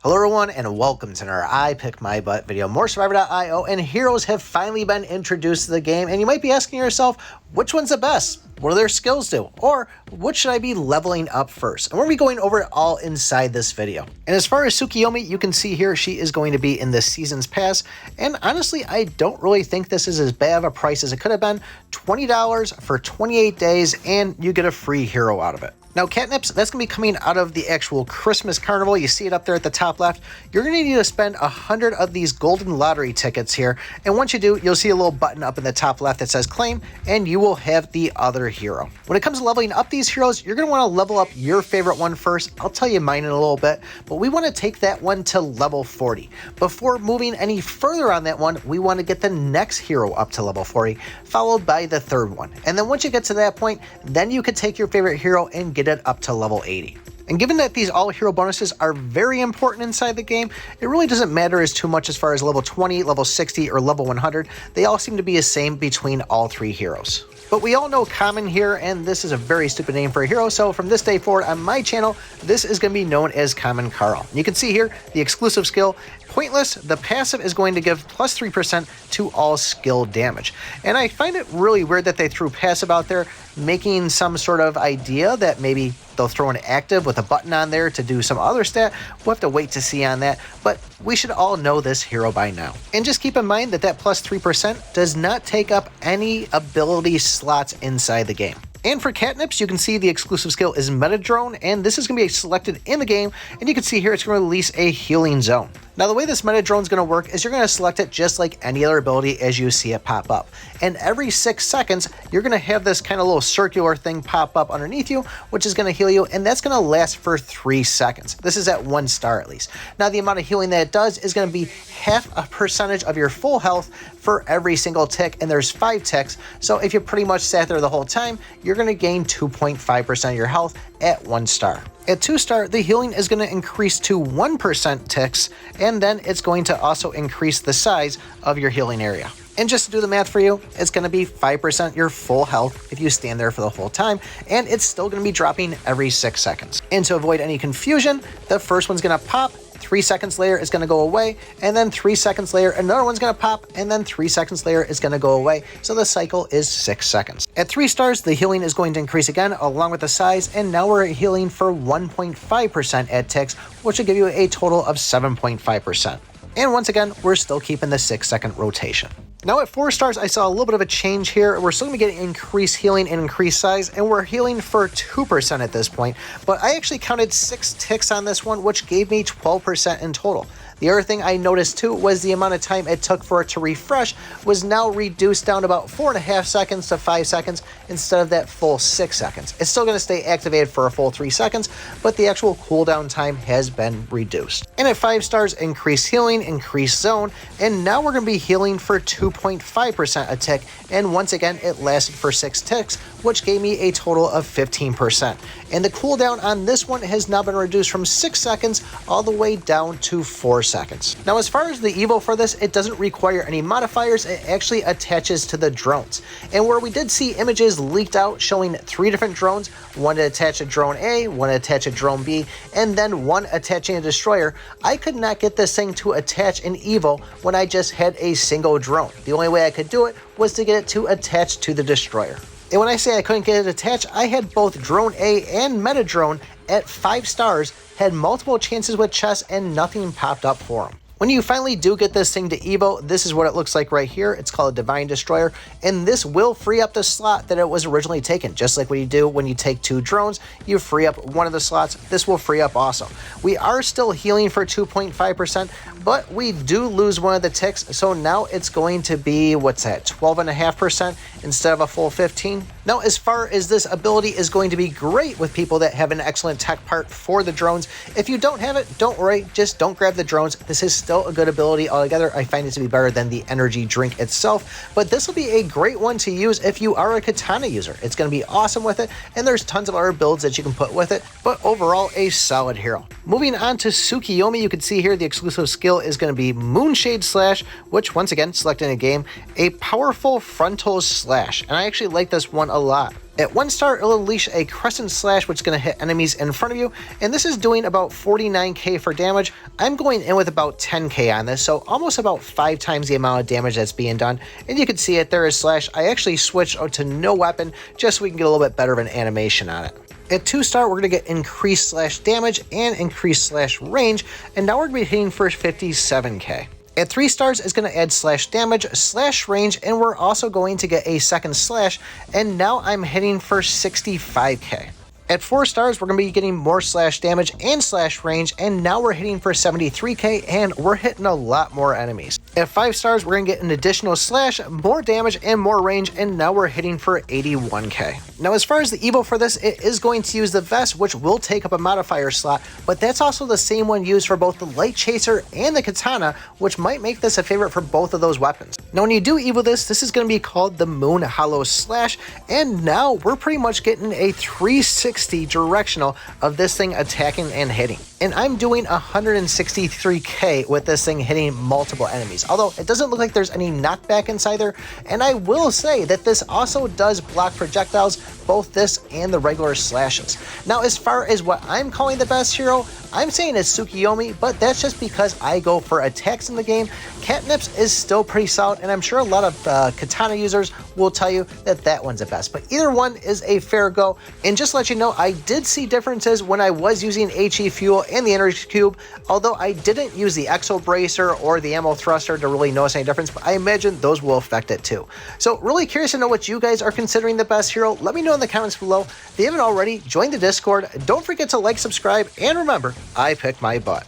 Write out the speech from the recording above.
Hello everyone and welcome to another I Pick My Butt video. More Survivor.io and heroes have finally been introduced to the game, and you might be asking yourself, which one's the best? What do their skills do? Or what should I be leveling up first? And we're going to be going over it all inside this video. And as far as Tsukiyomi, you can see here she is going to be in the Season's Pass, and honestly I don't really think this is as bad of a price as it could have been. $20 for 28 days and you get a free hero out of it. Now, Catnips, that's going to be coming out of the actual Christmas Carnival. You see it up there at the top left. You're going to need to spend 100 of these golden lottery tickets here. And once you do, you'll see a little button up in the top left that says claim, and you will have the other hero. When it comes to leveling up these heroes, you're going to want to level up your favorite one first. I'll tell you mine in a little bit, but we want to take that one to level 40. Before moving any further on that one, we want to get the next hero up to level 40, followed by the third one. And then once you get to that point, then you could take your favorite hero and get it up to level 80. And given that these all hero bonuses are very important inside the game, it really doesn't matter as too much as far as level 20, level 60, or level 100. They all seem to be the same between all three heroes. But we all know Common here, and this is a very stupid name for a hero, so from this day forward on my channel, this is going to be known as Common Carl. You can see here the exclusive skill, Pointless. The passive is going to give plus 3% to all skill damage. And I find it really weird that they threw passive out there, making some sort of idea that maybe they'll throw an active with a button on there to do some other stat. We'll have to wait to see on that, but we should all know this hero by now. And just keep in mind that that plus 3% does not take up any ability slots inside the game. And for Catnips, you can see the exclusive skill is Meta Drone, and this is going to be selected in the game, and you can see here it's going to release a healing zone. Now, the way this Meta Drone is going to work is you're going to select it just like any other ability as you see it pop up. And every 6 seconds, you're going to have this kind of little circular thing pop up underneath you, which is going to heal you, and that's going to last for 3 seconds. This is at 1 star at least. Now, the amount of healing that it does is going to be half a percentage of your full health for every single tick, and there's 5 ticks. So if you pretty much sat there the whole time, you're going to gain 2.5% of your health at 1 star. At 2 star, the healing is going to increase to 1% ticks, and then it's going to also increase the size of your healing area. And just to do the math for you, it's going to be 5% your full health if you stand there for the whole time, and it's still going to be dropping every 6 seconds. And to avoid any confusion, the first one's going to pop, 3 seconds later it's going to go away, and then 3 seconds later another one's going to pop, and then 3 seconds later it's going to go away. So the cycle is 6 seconds. At 3 stars, the healing is going to increase again along with the size, and now we're healing for 1.5% at ticks, which will give you a total of 7.5%. And once again, we're still keeping the 6-second rotation. Now at 4 stars, I saw a little bit of a change here. We're still going to be getting increased healing and increased size, and we're healing for 2% at this point. But I actually counted 6 ticks on this one, which gave me 12% in total. The other thing I noticed too was the amount of time it took for it to refresh was now reduced down to about 4.5 seconds to 5 seconds instead of that full 6 seconds. It's still going to stay activated for a full 3 seconds, but the actual cooldown time has been reduced. And at 5 stars, increased healing, increased zone, and now we're going to be healing for 2.5% a tick, and once again it lasted for 6 ticks, which gave me a total of 15%. And the cooldown on this one has now been reduced from 6 seconds all the way down to 4 seconds. Now, as far as the evo for this, it doesn't require any modifiers. It actually attaches to the drones. And where we did see images leaked out showing 3 different drones, one to attach a drone A, one to attach a drone B, and then one attaching a destroyer, I could not get this thing to attach an evo when I just had a single drone. The only way I could do it was to get it to attach to the destroyer. And when I say I couldn't get it attached, I had both Drone A and Meta Drone at 5 stars, had multiple chances with chests, and nothing popped up for them. When you finally do get this thing to evo, this is what it looks like right here. It's called a Divine Destroyer, and this will free up the slot that it was originally taken. Just like what you do when you take 2 drones, you free up one of the slots. This will free up also. We are still healing for 2.5%, but we do lose one of the ticks, so now it's going to be, what's that, 12.5% instead of a full 15. Now, as far as this ability is going to be great with people that have an excellent tech part for the drones, if you don't have it, don't worry, just don't grab the drones. This is still a good ability altogether. I find it to be better than the energy drink itself, but this will be a great one to use if you are a katana user. It's going to be awesome with it, and there's tons of other builds that you can put with it, but overall, a solid hero. Moving on to Tsukiyomi, you can see here the exclusive skill is going to be Moonshade Slash, which once again, selecting a game, a powerful frontal slash, and I actually like this one a lot. At 1 star, it'll unleash a Crescent Slash, which is going to hit enemies in front of you, and this is doing about 49k for damage. I'm going in with about 10k on this, so almost about 5 times the amount of damage that's being done. And you can see it there is Slash. I actually switched to no weapon just so we can get a little bit better of an animation on it. At 2 star, we're going to get increased Slash damage and increased Slash range, and now we're going to be hitting for 57k. At 3 stars, it's going to add Slash damage, Slash range, and we're also going to get a second Slash, and now I'm hitting for 65k. At 4 stars, we're going to be getting more Slash damage and Slash range, and now we're hitting for 73k, and we're hitting a lot more enemies. At 5 stars, we're going to get an additional Slash, more damage, and more range, and now we're hitting for 81k. Now, as far as the evo for this, it is going to use the vest, which will take up a modifier slot, but that's also the same one used for both the Light Chaser and the Katana, which might make this a favorite for both of those weapons. Now, when you do evo this is going to be called the Moon Hollow Slash, and now we're pretty much getting a 360 directional of this thing attacking and hitting. And I'm doing 163k with this thing hitting multiple enemies, although it doesn't look like there's any knockback inside there. And I will say that this also does block projectiles, both this and the regular slashes. Now, as far as what I'm calling the best hero, I'm saying it's Tsukiyomi, but that's just because I go for attacks in the game. Catnips is still pretty solid, and I'm sure a lot of katana users will tell you that that one's the best. But either one is a fair go. And just to let you know, I did see differences when I was using HE Fuel and the Energy Cube, although I didn't use the Exo Bracer or the Ammo Thruster to really notice any difference, but I imagine those will affect it too. So really curious to know what you guys are considering the best hero. Let me know in the comments below. If you haven't already, join the Discord. Don't forget to like, subscribe, and remember, I pick my butt.